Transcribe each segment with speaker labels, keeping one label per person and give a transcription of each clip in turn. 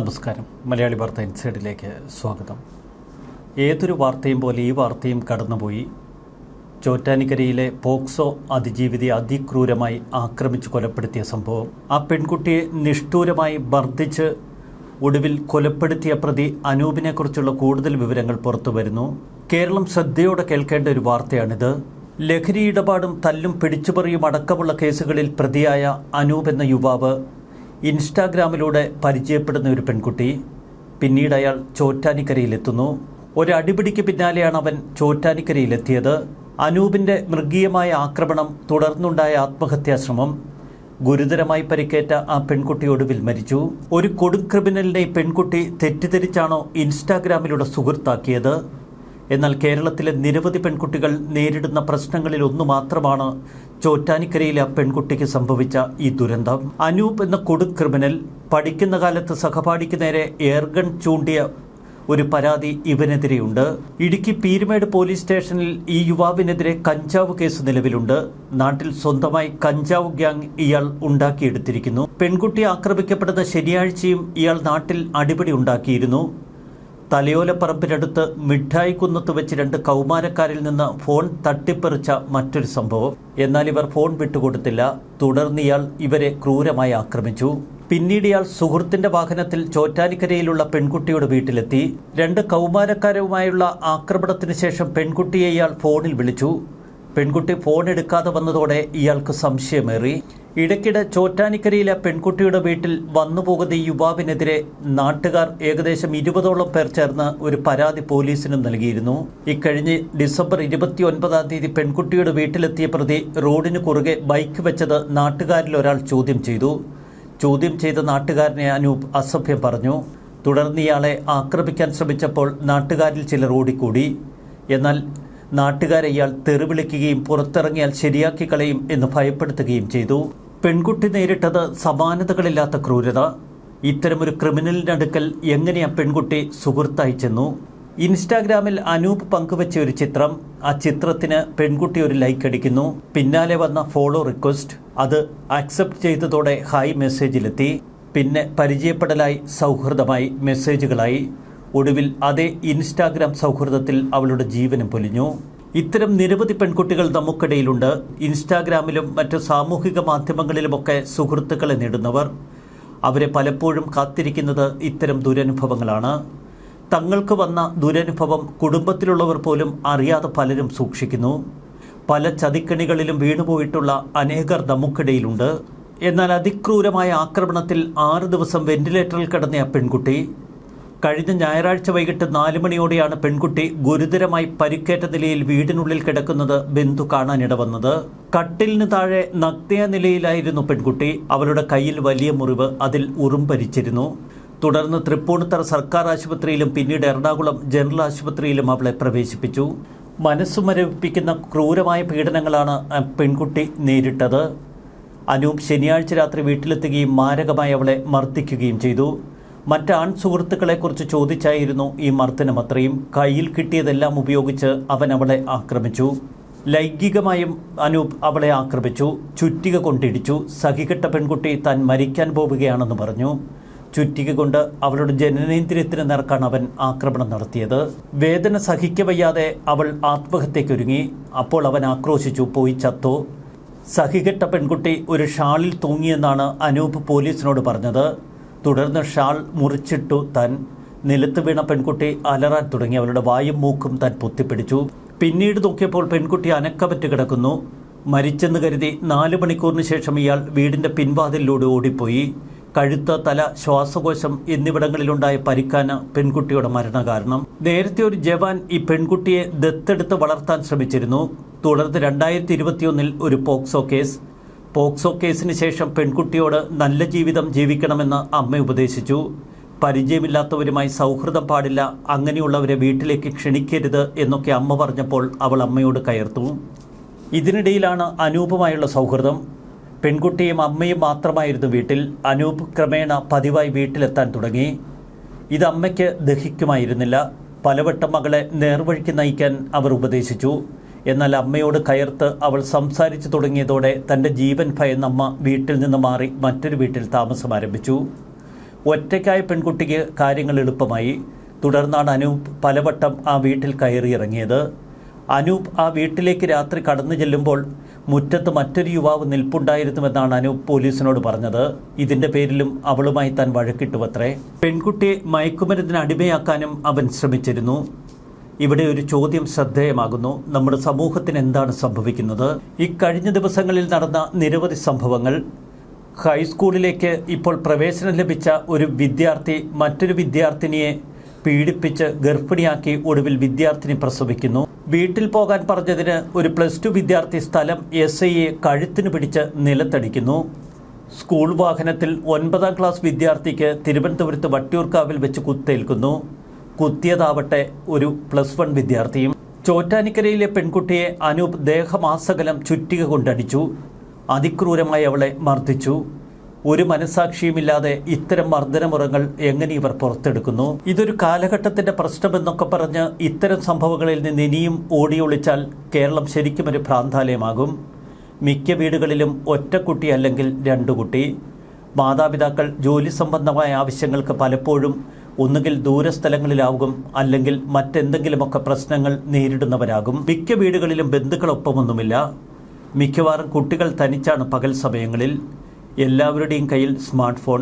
Speaker 1: നമസ്കാരം. മലയാളി വാർത്ത ഇൻസൈഡിലേക്ക് സ്വാഗതം. ഏതൊരു വാർത്തയും പോലെ ഈ വാർത്തയും കടന്നുപോയി. ചോറ്റാനിക്കരയിലെ പോക്സോ അതിജീവിതയെ അതിക്രൂരമായി ആക്രമിച്ച് കൊലപ്പെടുത്തിയ സംഭവം. ആ പെൺകുട്ടിയെ നിഷ്ഠൂരമായി മർദ്ദിച്ച് ഒടുവിൽ കൊലപ്പെടുത്തിയ പ്രതി അനൂപിനെക്കുറിച്ചുള്ള കൂടുതൽ വിവരങ്ങൾ പുറത്തു വരുന്നു. കേരളം ശ്രദ്ധയോടെ കേൾക്കേണ്ട ഒരു വാർത്തയാണിത്. ലഹരി ഇടപാടും തല്ലും പിടിച്ചുപറിയും അടക്കമുള്ള കേസുകളിൽ പ്രതിയായ അനൂപ് എന്ന യുവാവ് ഇൻസ്റ്റാഗ്രാമിലൂടെ പരിചയപ്പെടുന്ന ഒരു പെൺകുട്ടി. പിന്നീട് അയാൾ ചോറ്റാനിക്കരയിലെത്തുന്നു. ഒരു അടിപിടിക്ക് പിന്നാലെയാണ് അവൻ ചോറ്റാനിക്കരയിലെത്തിയത്. അനൂപിൻ്റെ മൃഗീയമായ ആക്രമണം, തുടർന്നുണ്ടായ ആത്മഹത്യാശ്രമം, ഗുരുതരമായി പരിക്കേറ്റ ആ പെൺകുട്ടി ഒടുവിൽ മരിച്ചു. ഒരു കൊടും ക്രിമിനലിനെ പെൺകുട്ടി തെറ്റിദ്ധരിച്ചാണോ ഇൻസ്റ്റാഗ്രാമിലൂടെ സുഹൃത്താക്കിയത്? എന്നാൽ കേരളത്തിലെ നിരവധി പെൺകുട്ടികൾ നേരിടുന്ന പ്രശ്നങ്ങളിൽ ഒന്നു മാത്രമാണ് ചോറ്റാനിക്കരയിലെ ആ പെൺകുട്ടിക്ക് സംഭവിച്ച ഈ ദുരന്തം. അനൂപ് എന്ന കൊടും ക്രിമിനൽ പഠിക്കുന്ന കാലത്ത് സഹപാഠിക്ക് നേരെ എയർഗൺ ചൂണ്ടിയ ഒരു പരാതി ഇവനെതിരെയുണ്ട്. ഇടുക്കി പീരുമേട് പോലീസ് സ്റ്റേഷനിൽ ഈ യുവാവിനെതിരെ കഞ്ചാവ് കേസ് നിലവിലുണ്ട്. നാട്ടിൽ സ്വന്തമായി കഞ്ചാവ് ഗ്യാങ് ഇയാൾ ഉണ്ടാക്കിയെടുത്തിരിക്കുന്നു. പെൺകുട്ടി ആക്രമിക്കപ്പെടുന്ന ശനിയാഴ്ചയും ഇയാൾ നാട്ടിൽ അടിപിടി ഉണ്ടാക്കിയിരുന്നു. തലയോലപ്പറമ്പിനടുത്ത് മിഠായിക്കുന്നത്ത് വെച്ച് 2 കൗമാരക്കാരിൽ നിന്ന് ഫോൺ തട്ടിപ്പറിച്ച മറ്റൊരു സംഭവം. എന്നാൽ ഇവർ ഫോൺ വിട്ടുകൊടുത്തില്ല. തുടർന്ന് ഇയാൾ ഇവരെ ക്രൂരമായി ആക്രമിച്ചു. പിന്നീട് ഇയാൾ സുഹൃത്തിന്റെ വാഹനത്തിൽ ചോറ്റാനിക്കരയിലുള്ള പെൺകുട്ടിയുടെ വീട്ടിലെത്തി. 2 കൗമാരക്കാരുമായുള്ള ആക്രമണത്തിന് ശേഷം പെൺകുട്ടിയെ ഇയാൾ ഫോണിൽ വിളിച്ചു. പെൺകുട്ടി ഫോൺ എടുക്കാതെ വന്നതോടെ ഇയാൾക്ക് സംശയമേറി. ഇടയ്ക്കിടെ ചോറ്റാനിക്കരയിലെ പെൺകുട്ടിയുടെ വീട്ടിൽ വന്നുപോകുന്ന ഈ യുവാവിനെതിരെ നാട്ടുകാർ ഏകദേശം 20ഓളം പേർ ചേർന്ന് ഒരു പരാതി പോലീസിനും നൽകിയിരുന്നു. ഇക്കഴിഞ്ഞ് ഡിസംബർ 29-ാം തീയതി പെൺകുട്ടിയുടെ വീട്ടിലെത്തിയ പ്രതി റോഡിന് കുറുകെ ബൈക്ക് വെച്ചത് നാട്ടുകാരിൽ ഒരാൾ ചോദ്യം ചെയ്തു. ചോദ്യം ചെയ്ത നാട്ടുകാരനെ അനൂപ് അസഭ്യം പറഞ്ഞു. തുടർന്ന് ഇയാളെ ആക്രമിക്കാൻ ശ്രമിച്ചപ്പോൾ നാട്ടുകാരിൽ ചിലർ ഓടിക്കൂടി. എന്നാൽ നാട്ടുകാരെ ഇയാൾ തെറിവിളിക്കുകയും പുറത്തിറങ്ങിയാൽ ശരിയാക്കി കളയും എന്ന് ഭയപ്പെടുത്തുകയും ചെയ്തു. പെൺകുട്ടി നേരിട്ടത് സമാനതകളില്ലാത്ത ക്രൂരത. ഇത്തരമൊരു ക്രിമിനലിനടുക്കൽ എങ്ങനെ ആ പെൺകുട്ടി സുഹൃത്തായി ചെന്നു? ഇൻസ്റ്റാഗ്രാമിൽ അനൂപ് പങ്കുവച്ച ഒരു ചിത്രം. ആ ചിത്രത്തിന് പെൺകുട്ടി ഒരു ലൈക്ക് അടിക്കുന്നു. പിന്നാലെ വന്ന ഫോളോ റിക്വസ്റ്റ്, അത് ആക്സെപ്റ്റ് ചെയ്തതോടെ ഹായ് മെസ്സേജിലെത്തി. പിന്നെ പരിചയപ്പെടലായി, സൗഹൃദമായി, മെസ്സേജുകളായി. ഒടുവിൽ അതേ ഇൻസ്റ്റാഗ്രാം സൗഹൃദത്തിൽ അവളുടെ ജീവനും പൊലിഞ്ഞു. ഇത്തരം നിരവധി പെൺകുട്ടികൾ നമുക്കിടയിലുണ്ട്. ഇൻസ്റ്റാഗ്രാമിലും മറ്റു സാമൂഹിക മാധ്യമങ്ങളിലുമൊക്കെ സുഹൃത്തുക്കളെ നേടുന്നവർ. അവരെ പലപ്പോഴും കാത്തിരിക്കുന്നത് ഇത്തരം ദുരനുഭവങ്ങളാണ്. തങ്ങൾക്ക് വന്ന ദുരനുഭവം കുടുംബത്തിലുള്ളവർ പോലും അറിയാതെ പലരും സൂക്ഷിക്കുന്നു. പല ചതിക്കണികളിലും വീണുപോയിട്ടുള്ള അനേകർ നമുക്കിടയിലുണ്ട്. എന്നാൽ അതിക്രൂരമായ ആക്രമണത്തിൽ 6 ദിവസം വെന്റിലേറ്ററിൽ കിടന്ന ആ പെൺകുട്ടി കഴിഞ്ഞ ഞായറാഴ്ച വൈകിട്ട് 4 മണിയോടെയാണ് പെൺകുട്ടി ഗുരുതരമായി പരിക്കേറ്റ നിലയിൽ വീടിനുള്ളിൽ കിടക്കുന്നത് ബന്ധു കാണാനിടവന്നത്. കട്ടിലിന് താഴെ നഗ്ന നിലയിലായിരുന്നു പെൺകുട്ടി. അവളുടെ കയ്യിൽ വലിയ മുറിവ്, അതിൽ ഉറുമ്പരിച്ചിരുന്നു. തുടർന്ന് തൃപ്പൂണിത്തറ സർക്കാർ ആശുപത്രിയിലും പിന്നീട് എറണാകുളം ജനറൽ ആശുപത്രിയിലും അവളെ പ്രവേശിപ്പിച്ചു. മനസ്സു മരവിപ്പിക്കുന്ന ക്രൂരമായ പീഡനങ്ങളാണ് പെൺകുട്ടി നേരിട്ടത്. അനൂപ് ശനിയാഴ്ച രാത്രി വീട്ടിലെത്തുകയും മാരകമായി അവളെ മർദ്ദിക്കുകയും ചെയ്തു. മറ്റ് ആൺ സുഹൃത്തുക്കളെക്കുറിച്ച് ചോദിച്ചായിരുന്നു ഈ മർദ്ദനം അത്രയും. കയ്യിൽ കിട്ടിയതെല്ലാം ഉപയോഗിച്ച് അവൻ അവളെ ആക്രമിച്ചു. ലൈംഗികമായും അനൂപ് അവളെ ആക്രമിച്ചു. ചുറ്റിക കൊണ്ടിടിച്ചു. സഹികെട്ട പെൺകുട്ടി താൻ മരിക്കാൻ പോവുകയാണെന്ന് പറഞ്ഞു. ചുറ്റിക കൊണ്ട് അവളുടെ ജനനേന്ദ്രിയത്തിന് നേർക്കാണ് അവൻ ആക്രമണം നടത്തിയത്. വേദന സഹിക്കവയ്യാതെ അവൾ ആത്മഹത്യക്കൊരുങ്ങി. അപ്പോൾ അവൻ ആക്രോശിച്ചു, പോയി ചത്തോ. സഹികെട്ട പെൺകുട്ടി ഒരു ഷാളിൽ തൂങ്ങിയെന്നാണ് അനൂപ് പോലീസിനോട് പറഞ്ഞത്. തുടർന്ന് ഷാൾ മുറിച്ചിട്ടു താൻ. നിലത്ത് വീണ പെൺകുട്ടി അലറാൻ തുടങ്ങി. അവളുടെ വായും മൂക്കും താൻ പൊത്തിപ്പിടിച്ചു. പിന്നീട് നോക്കിയപ്പോൾ പെൺകുട്ടി അനക്കമറ്റ് കിടക്കുന്നു. മരിച്ചെന്ന് കരുതി 4 മണിക്കൂറിന് ശേഷം ഇയാൾ വീടിൻ്റെ പിൻവാതിലിലൂടെ ഓടിപ്പോയി. കഴുത്ത്, തല, ശ്വാസകോശം എന്നിവിടങ്ങളിലുണ്ടായ പരിക്കാണ് പെൺകുട്ടിയുടെ മരണകാരണം. നേരത്തെ ഒരു ജവാൻ ഈ പെൺകുട്ടിയെ ദത്തെടുത്ത് വളർത്താൻ ശ്രമിച്ചിരുന്നു. തുടർന്ന് 2021-ൽ ഒരു പോക്സോ കേസിന് ശേഷം പെൺകുട്ടിയോട് നല്ല ജീവിതം ജീവിക്കണമെന്ന് അമ്മ ഉപദേശിച്ചു. പരിചയമില്ലാത്തവരുമായി സൗഹൃദം പാടില്ല, അങ്ങനെയുള്ളവരെ വീട്ടിലേക്ക് ക്ഷണിക്കരുത് എന്നൊക്കെ അമ്മ പറഞ്ഞപ്പോൾ അവൾ അമ്മയോട് കയർത്തു. ഇതിനിടയിലാണ് അനൂപുമായുള്ള സൗഹൃദം. പെൺകുട്ടിയും അമ്മയും മാത്രമായിരുന്നു വീട്ടിൽ. അനൂപ് ക്രമേണ പതിവായി വീട്ടിലെത്താൻ തുടങ്ങി. ഇത് അമ്മയ്ക്ക് ദഹിക്കുമായിരുന്നില്ല. പലവട്ടം മകളെ നേർവഴിക്ക് നയിക്കാൻ അവർ ഉപദേശിച്ചു. എന്നാൽ അമ്മയോട് കയർത്ത് അവൾ സംസാരിച്ചു തുടങ്ങിയതോടെ തൻ്റെ ജീവൻ ഭയന്ന അമ്മ വീട്ടിൽ നിന്ന് മാറി മറ്റൊരു വീട്ടിൽ താമസം ആരംഭിച്ചു. ഒറ്റയ്ക്കായ പെൺകുട്ടിക്ക് കാര്യങ്ങൾ എളുപ്പമായി. തുടർന്നാണ് അനൂപ് പലവട്ടം ആ വീട്ടിൽ കയറിയിറങ്ങിയത്. അനൂപ് ആ വീട്ടിലേക്ക് രാത്രി കടന്നു ചെല്ലുമ്പോൾ മുറ്റത്ത് മറ്റൊരു യുവാവ് നിൽപ്പുണ്ടായിരുന്നുവെന്നാണ് അനൂപ് പോലീസിനോട് പറഞ്ഞത്. ഇതിന്റെ പേരിലും അവളുമായി താൻ വഴക്കിട്ടുവത്രേ. പെൺകുട്ടിയെ മയക്കുമരുന്നിന് അടിമയാക്കാനും അവൻ ശ്രമിച്ചിരുന്നു. ഇവിടെ ഒരു ചോദ്യം ശ്രദ്ധേയമാകുന്നു. നമ്മുടെ സമൂഹത്തിന് എന്താണ് സംഭവിക്കുന്നത്? ഇക്കഴിഞ്ഞ ദിവസങ്ങളിൽ നടന്ന നിരവധി സംഭവങ്ങൾ. ഹൈസ്കൂളിലേക്ക് ഇപ്പോൾ പ്രവേശനം ലഭിച്ച ഒരു വിദ്യാർത്ഥി മറ്റൊരു വിദ്യാർത്ഥിനിയെ പീഡിപ്പിച്ച് ഗർഭിണിയാക്കി ഒടുവിൽ വിദ്യാർത്ഥിനി പ്രസവിക്കുന്നു. വീട്ടിൽ പോകാൻ പറഞ്ഞതിന് ഒരു +2 വിദ്യാർത്ഥി സ്ഥലം SIയെ കഴുത്തിന് പിടിച്ച് നിലത്തടിക്കുന്നു. സ്കൂൾ വാഹനത്തിൽ 9ാം ക്ലാസ് വിദ്യാർത്ഥിക്ക് തിരുവനന്തപുരത്ത് വട്ടിയൂർക്കാവിൽ വെച്ച് കുത്തേൽക്കുന്നു. കുത്തിയതാവട്ടെ ഒരു +1 വിദ്യാർത്ഥിയും. ചോറ്റാനിക്കരയിലെ പെൺകുട്ടിയെ അനൂപ് ദേഹമാസകലം ചുറ്റിക കൊണ്ടടിച്ചു. അതിക്രൂരമായി അവളെ മർദ്ദിച്ചു. ഒരു മനസാക്ഷിയുമില്ലാതെ ഇത്തരം മർദ്ദനമുറകൾ എങ്ങനെ ഇവർ പുറത്തെടുക്കുന്നു? ഇതൊരു കാലഘട്ടത്തിന്റെ പ്രശ്നമെന്നൊക്കെ പറഞ്ഞ് ഇത്തരം സംഭവങ്ങളിൽ നിന്ന് ഇനിയും ഓടിയൊളിച്ചാൽ കേരളം ശരിക്കും ഒരു ഭ്രാന്താലയമാകും. മിക്ക വീടുകളിലും ഒറ്റക്കുട്ടി അല്ലെങ്കിൽ 2 കുട്ടി. മാതാപിതാക്കൾ ജോലി സംബന്ധമായ ആവശ്യങ്ങൾക്ക് പലപ്പോഴും ഒന്നുകിൽ ദൂരസ്ഥലങ്ങളിലാകും, അല്ലെങ്കിൽ മറ്റെന്തെങ്കിലുമൊക്കെ പ്രശ്നങ്ങൾ നേരിടുന്നവരാകും. മിക്ക വീടുകളിലും ബന്ധുക്കളൊപ്പമൊന്നുമില്ല. മിക്കവാറും കുട്ടികൾ തനിച്ചാണ് പകൽ സമയങ്ങളിൽ. എല്ലാവരുടെയും കയ്യിൽ സ്മാർട്ട് ഫോൺ.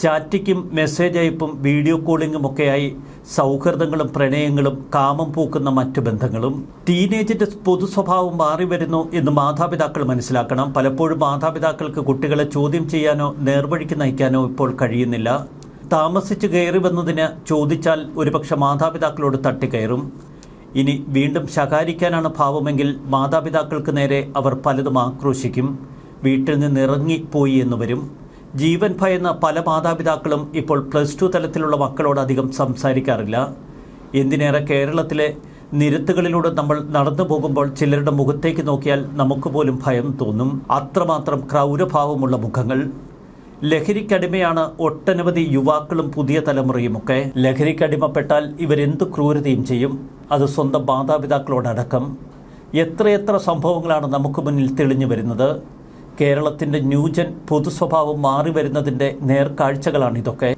Speaker 1: ചാറ്റിങ്ങും മെസ്സേജ് അയപ്പും വീഡിയോ കോളിങ്ങും ഒക്കെയായി സൗഹൃദങ്ങളും പ്രണയങ്ങളും കാമം പൂക്കുന്ന മറ്റു ബന്ധങ്ങളും. ടീനേജിന്റെ പൊതു സ്വഭാവം മാറി വരുന്നു എന്ന് മാതാപിതാക്കൾ മനസ്സിലാക്കണം. പലപ്പോഴും മാതാപിതാക്കൾക്ക് കുട്ടികളെ ചോദ്യം ചെയ്യാനോ നേർവഴിക്ക് നയിക്കാനോ ഇപ്പോൾ കഴിയുന്നില്ല. താമസിച്ച് കയറി വന്നതിന് ചോദിച്ചാൽ ഒരുപക്ഷെ മാതാപിതാക്കളോട് തട്ടിക്കയറും. ഇനി വീണ്ടും ശകാരിക്കാനാണ് ഭാവമെങ്കിൽ മാതാപിതാക്കൾക്ക് നേരെ അവർ പലതും ആക്രോശിക്കും. വീട്ടിൽ നിന്ന് ഇറങ്ങിപ്പോയി എന്ന് വരും. ജീവൻ ഭയന്ന പല മാതാപിതാക്കളും ഇപ്പോൾ +2 തലത്തിലുള്ള മക്കളോട് അധികം സംസാരിക്കാറില്ല. എന്തിനേറെ കേരളത്തിലെ നിരത്തുകളിലൂടെ നമ്മൾ നടന്നു പോകുമ്പോൾ ചിലരുടെ മുഖത്തേക്ക് നോക്കിയാൽ നമുക്ക് പോലും ഭയം തോന്നും. അത്രമാത്രം ക്രൗരഭാവമുള്ള മുഖങ്ങൾ. ലഹരിക്കടിമയാണ് ഒട്ടനവധി യുവാക്കളും പുതിയ തലമുറയുമൊക്കെ. ലഹരിക്കടിമപ്പെട്ടാൽ ഇവരെന്ത് ക്രൂരതയും ചെയ്യും, അത് സ്വന്തം മാതാപിതാക്കളോടടക്കം. എത്രയെത്ര സംഭവങ്ങളാണ് നമുക്ക് മുന്നിൽ തെളിഞ്ഞു വരുന്നത്. കേരളത്തിൻ്റെ ന്യൂജൻ പൊതുസ്വഭാവം മാറി വരുന്നതിൻ്റെ നേർക്കാഴ്ചകളാണിതൊക്കെ.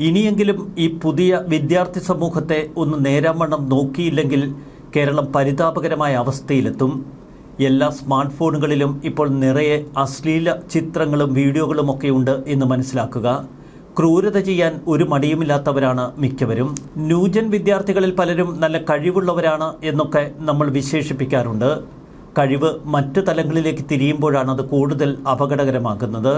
Speaker 1: ഇനിയെങ്കിലും ഈ പുതിയ വിദ്യാർത്ഥി സമൂഹത്തെ ഒന്ന് നേരാവണ്ണം നോക്കിയില്ലെങ്കിൽ കേരളം പരിതാപകരമായ അവസ്ഥയിലെത്തും. എല്ലാ സ്മാർട്ട് ഫോണുകളിലും ഇപ്പോൾ നിറയെ അശ്ലീല ചിത്രങ്ങളും വീഡിയോകളുമൊക്കെ ഉണ്ട് എന്ന് മനസ്സിലാക്കുക. ക്രൂരത ചെയ്യാൻ ഒരു മടിയുമില്ലാത്തവരാണ് മിക്കവരും. ന്യൂജൻ വിദ്യാർത്ഥികളിൽ പലരും നല്ല കഴിവുള്ളവരാണ് എന്നൊക്കെ നമ്മൾ വിശേഷിപ്പിക്കാറുണ്ട്. കഴിവ് മറ്റു തലങ്ങളിലേക്ക് തിരിയുമ്പോഴാണ് അത് കൂടുതൽ അപകടകരമാകുന്നത്.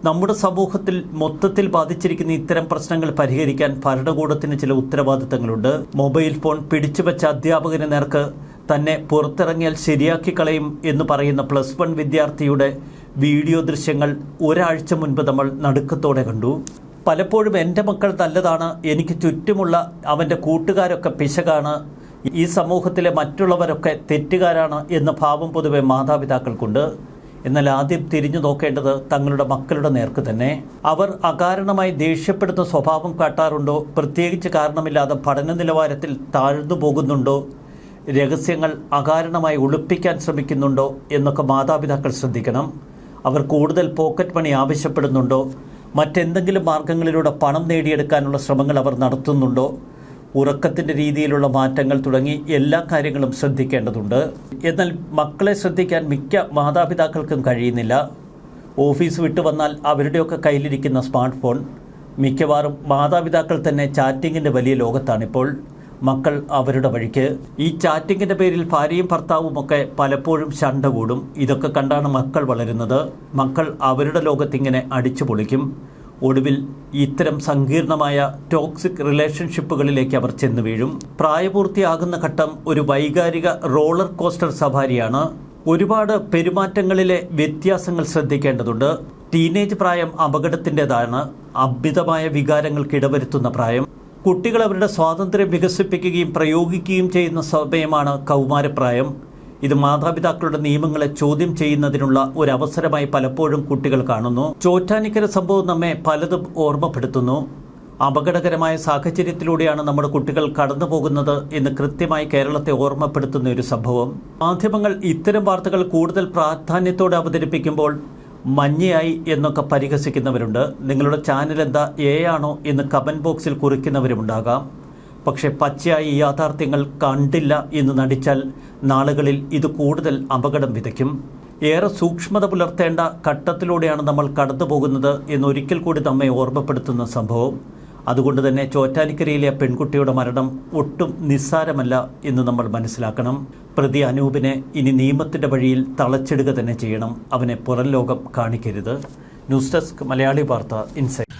Speaker 1: നമ്മുടെ സമൂഹത്തിൽ മൊത്തത്തിൽ ബാധിച്ചിരിക്കുന്ന ഇത്തരം പ്രശ്നങ്ങൾ പരിഹരിക്കാൻ ഭരണകൂടത്തിന് ചില ഉത്തരവാദിത്തങ്ങളുണ്ട്. മൊബൈൽ ഫോൺ പിടിച്ചുവെച്ച അധ്യാപകന് നേർക്ക് തന്നെ പുറത്തിറങ്ങിയാൽ ശരിയാക്കി കളയും എന്ന് പറയുന്ന +1 വിദ്യാർത്ഥിയുടെ വീഡിയോ ദൃശ്യങ്ങൾ ഒരാഴ്ച മുൻപ് നമ്മൾ നടുക്കത്തോടെ കണ്ടു. പലപ്പോഴും എൻ്റെ മക്കൾ നല്ലതാണ്, എനിക്ക് ചുറ്റുമുള്ള അവൻ്റെ കൂട്ടുകാരൊക്കെ പിശകാണ്, ഈ സമൂഹത്തിലെ മറ്റുള്ളവരൊക്കെ തെറ്റുകാരാണ് എന്ന ഭാവം പൊതുവെ മാതാപിതാക്കൾക്കുണ്ട്. എന്നാൽ ആദ്യം തിരിഞ്ഞു നോക്കേണ്ടത് തങ്ങളുടെ മക്കളുടെ നേർക്ക് തന്നെ. അവർ അകാരണമായി ദേഷ്യപ്പെടുന്ന സ്വഭാവം കാട്ടാറുണ്ടോ? പ്രത്യേകിച്ച് കാരണമില്ലാതെ പഠന നിലവാരത്തിൽ താഴ്ന്നു പോകുന്നുണ്ടോ? രഹസ്യങ്ങൾ അകാരണമായി ഒളിപ്പിക്കാൻ ശ്രമിക്കുന്നുണ്ടോ എന്നൊക്കെ മാതാപിതാക്കൾ ശ്രദ്ധിക്കണം. അവർ കൂടുതൽ പോക്കറ്റ് മണി ആവശ്യപ്പെടുന്നുണ്ടോ? മറ്റെന്തെങ്കിലും മാർഗങ്ങളിലൂടെ പണം നേടിയെടുക്കാനുള്ള ശ്രമങ്ങൾ അവർ നടത്തുന്നുണ്ടോ? ഉറക്കത്തിൻ്റെ രീതിയിലുള്ള മാറ്റങ്ങൾ തുടങ്ങി എല്ലാ കാര്യങ്ങളും ശ്രദ്ധിക്കേണ്ടതുണ്ട്. എന്നാൽ മക്കളെ ശ്രദ്ധിക്കാൻ മിക്ക മാതാപിതാക്കൾക്കും കഴിയുന്നില്ല. ഓഫീസ് വിട്ടു വന്നാൽ അവരുടെയൊക്കെ കയ്യിലിരിക്കുന്ന സ്മാർട്ട് ഫോൺ. മിക്കവാറും മാതാപിതാക്കൾ തന്നെ ചാറ്റിങ്ങിൻ്റെ വലിയ ലോകത്താണിപ്പോൾ. മക്കൾ അവരുടെ വഴിക്ക്. ഈ ചാറ്റിങ്ങിൻ്റെ പേരിൽ ഭാര്യയും ഭർത്താവുമൊക്കെ പലപ്പോഴും ശണ്ട കൂടും. ഇതൊക്കെ കണ്ടാണ് മക്കൾ വളരുന്നത്. മക്കൾ അവരുടെ ലോകത്തിങ്ങനെ അടിച്ചു പൊളിക്കും. ഒടുവിൽ ഇത്തരം സങ്കീർണമായ ടോക്സിക് റിലേഷൻഷിപ്പുകളിലേക്ക് അവർ ചെന്ന് വീഴും. പ്രായപൂർത്തിയാകുന്ന ഘട്ടം ഒരു വൈകാരിക റോളർ കോസ്റ്റർ സവാരിയാണ്. ഒരുപാട് പെരുമാറ്റങ്ങളിലെ വ്യത്യാസങ്ങൾ ശ്രദ്ധിക്കേണ്ടതുണ്ട്. ടീനേജ് പ്രായം അപകടത്തിൻ്റെതാണ്. അമിതമായ വികാരങ്ങൾക്ക് ഇടവരുത്തുന്ന പ്രായം. കുട്ടികൾ അവരുടെ സ്വാതന്ത്ര്യം വികസിപ്പിക്കുകയും പ്രയോഗിക്കുകയും ചെയ്യുന്ന സമയമാണ് കൗമാരപ്രായം. ഇത് മാതാപിതാക്കളുടെ നിയമങ്ങളെ ചോദ്യം ചെയ്യുന്നതിനുള്ള ഒരു അവസരമായി പലപ്പോഴും കുട്ടികൾ കാണുന്നു. ചോറ്റാനിക്കര സംഭവം നമ്മെ പലതും ഓർമ്മപ്പെടുത്തുന്നു. അപകടകരമായ സാഹചര്യത്തിലൂടെയാണ് നമ്മുടെ കുട്ടികൾ കടന്നു പോകുന്നത് എന്ന് കൃത്യമായി കേരളത്തെ ഓർമ്മപ്പെടുത്തുന്ന ഒരു സംഭവം. മാധ്യമങ്ങൾ ഇത്തരം വാർത്തകൾ കൂടുതൽ പ്രാധാന്യത്തോടെ അവതരിപ്പിക്കുമ്പോൾ മഞ്ഞയായി എന്നൊക്കെ പരിഹസിക്കുന്നവരുണ്ട്. നിങ്ങളുടെ ചാനൽ എന്താ ആണോ എന്ന് കമൻറ്റ് ബോക്സിൽ കുറിക്കുന്നവരുമുണ്ടാകാം. പക്ഷേ പച്ചയായി ഈ യാഥാർത്ഥ്യങ്ങൾ കണ്ടില്ല എന്ന് നടിച്ചാൽ നാളുകളിൽ ഇത് കൂടുതൽ അപകടം വിതയ്ക്കും. ഏറെ സൂക്ഷ്മത പുലർത്തേണ്ട ഘട്ടത്തിലൂടെയാണ് നമ്മൾ കടന്നു പോകുന്നത് എന്നൊരിക്കൽ കൂടി നമ്മെ ഓർമ്മപ്പെടുത്തുന്ന സംഭവം. അതുകൊണ്ട് തന്നെ ചോറ്റാനിക്കരയിലെ പെൺകുട്ടിയുടെ മരണം ഒട്ടും നിസ്സാരമല്ല എന്ന് നമ്മൾ മനസ്സിലാക്കണം. പ്രതി അനൂപിനെ ഇനി നിയമത്തിൻ്റെ വഴിയിൽ തളച്ചിടുക തന്നെ ചെയ്യണം. അവനെ പുറം ലോകം കാണിക്കരുത്. ന്യൂസ് ഡെസ്ക് മലയാളി വാർത്ത ഇൻസൈറ്റ്.